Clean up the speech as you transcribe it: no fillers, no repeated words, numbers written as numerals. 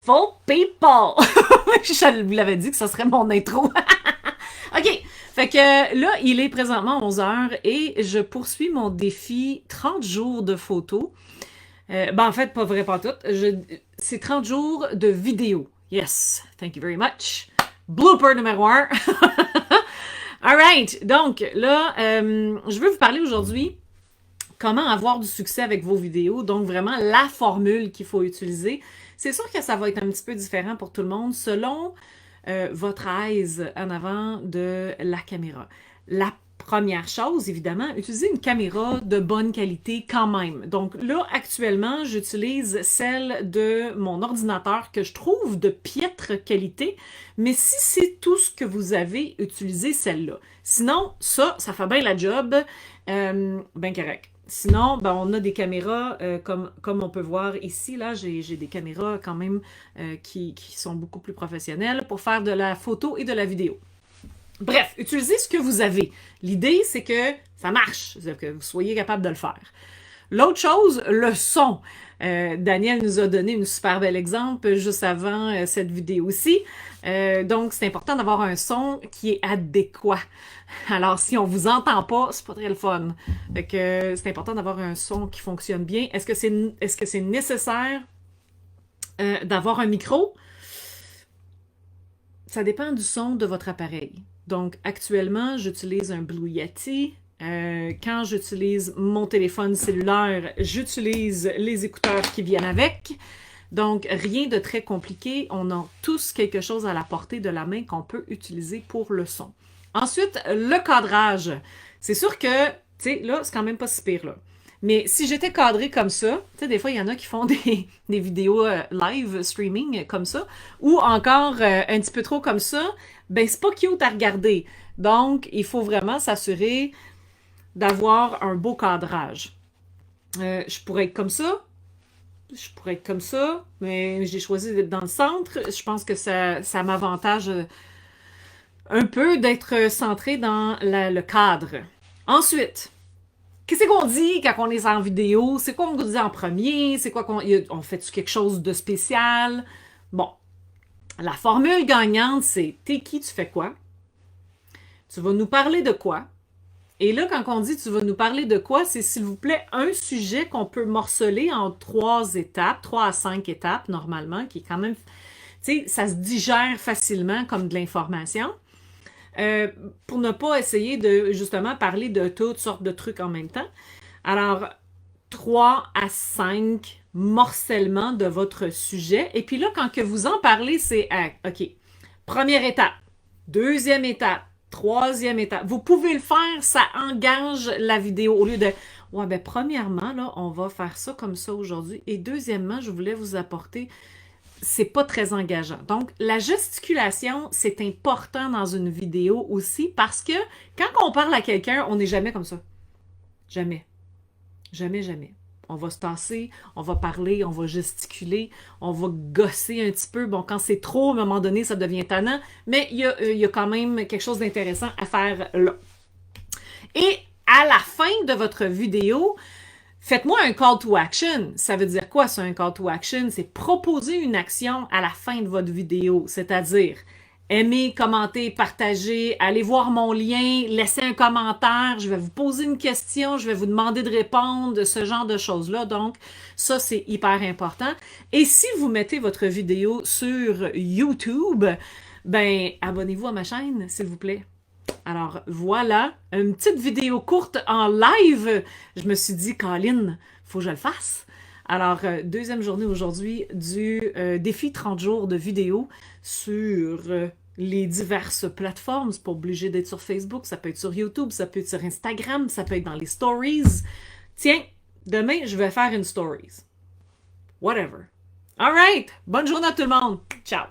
beautiful people! Je vous l'avais dit que ça serait mon intro. OK. Fait que là, il est présentement 11 heures et je poursuis mon défi 30 jours de photos. En fait, pas vrai, pas tout. C'est 30 jours de vidéo. Yes. Thank you very much. Blooper numéro 1. Alright. Donc, là, je veux vous parler aujourd'hui comment avoir du succès avec vos vidéos. Donc, vraiment, la formule qu'il faut utiliser. C'est sûr que ça va être un petit peu différent pour tout le monde selon votre aise en avant de la caméra. La première chose, évidemment, utilisez une caméra de bonne qualité quand même. Donc là, actuellement, j'utilise celle de mon ordinateur que je trouve de piètre qualité, mais si c'est tout ce que vous avez, utilisez celle-là. Sinon, ça fait bien la job, bien correct. Sinon, on a des caméras, comme on peut voir ici, là, j'ai des caméras quand même qui sont beaucoup plus professionnelles pour faire de la photo et de la vidéo. Bref, utilisez ce que vous avez. L'idée, c'est que ça marche, que vous soyez capable de le faire. L'autre chose, le son. Daniel nous a donné un super bel exemple juste avant cette vidéo-ci. Donc, c'est important d'avoir un son qui est adéquat. Alors, si on vous entend pas, c'est pas très le fun. Fait que c'est important d'avoir un son qui fonctionne bien. Est-ce que c'est nécessaire d'avoir un micro? Ça dépend du son de votre appareil. Donc, actuellement, j'utilise un Blue Yeti. Quand j'utilise mon téléphone cellulaire, j'utilise les écouteurs qui viennent avec. Donc, rien de très compliqué. On a tous quelque chose à la portée de la main qu'on peut utiliser pour le son. Ensuite, le cadrage. C'est sûr que, tu sais, là, c'est quand même pas si pire, là. Mais si j'étais cadrée comme ça, tu sais, des fois, il y en a qui font des vidéos live streaming comme ça, ou encore un petit peu trop comme ça, ben c'est pas cute à regarder. Donc, il faut vraiment s'assurer d'avoir un beau cadrage. Je pourrais être comme ça, je pourrais être comme ça, mais j'ai choisi d'être dans le centre. Je pense que ça m'avantage un peu d'être centré dans le cadre. Ensuite, qu'est-ce qu'on dit quand on est en vidéo? C'est quoi qu'on dit en premier? C'est quoi on fait-tu quelque chose de spécial? Bon, la formule gagnante, c'est t'es qui, tu fais quoi? Tu vas nous parler de quoi? Et là, quand on dit tu vas nous parler de quoi, c'est s'il vous plaît un sujet qu'on peut morceler en 3 étapes, 3 à 5 étapes normalement, qui est quand même, tu sais, ça se digère facilement comme de l'information. Pour ne pas essayer de justement parler de toutes sortes de trucs en même temps. Alors, 3 à 5 morcellements de votre sujet. Et puis là, quand que vous en parlez, c'est OK, première étape, deuxième étape, troisième étape. Vous pouvez le faire, ça engage la vidéo. Au lieu de, ouais, ben premièrement, là, on va faire ça comme ça aujourd'hui. Et deuxièmement, je voulais vous apporter, c'est pas très engageant. Donc, la gesticulation, c'est important dans une vidéo aussi parce que quand on parle à quelqu'un, on n'est jamais comme ça. Jamais. Jamais, jamais. On va se tasser, on va parler, on va gesticuler, on va gosser un petit peu. Bon, quand c'est trop, à un moment donné, ça devient tannant, mais il y a quand même quelque chose d'intéressant à faire là. Et à la fin de votre vidéo, faites-moi un call to action. Ça veut dire quoi, ça, un call to action? C'est proposer une action à la fin de votre vidéo, c'est-à-dire aimez, commentez, partagez, allez voir mon lien, laissez un commentaire, je vais vous poser une question, je vais vous demander de répondre, ce genre de choses-là. Donc, ça, c'est hyper important. Et si vous mettez votre vidéo sur YouTube, ben, abonnez-vous à ma chaîne, s'il vous plaît. Alors, voilà, une petite vidéo courte en live. Je me suis dit, Colin, faut que je le fasse. Alors, deuxième journée aujourd'hui du défi 30 jours de vidéo sur les diverses plateformes. C'est pas obligé d'être sur Facebook, ça peut être sur YouTube, ça peut être sur Instagram, ça peut être dans les stories. Tiens, demain, je vais faire une stories. Whatever. All right, bonne journée à tout le monde. Ciao.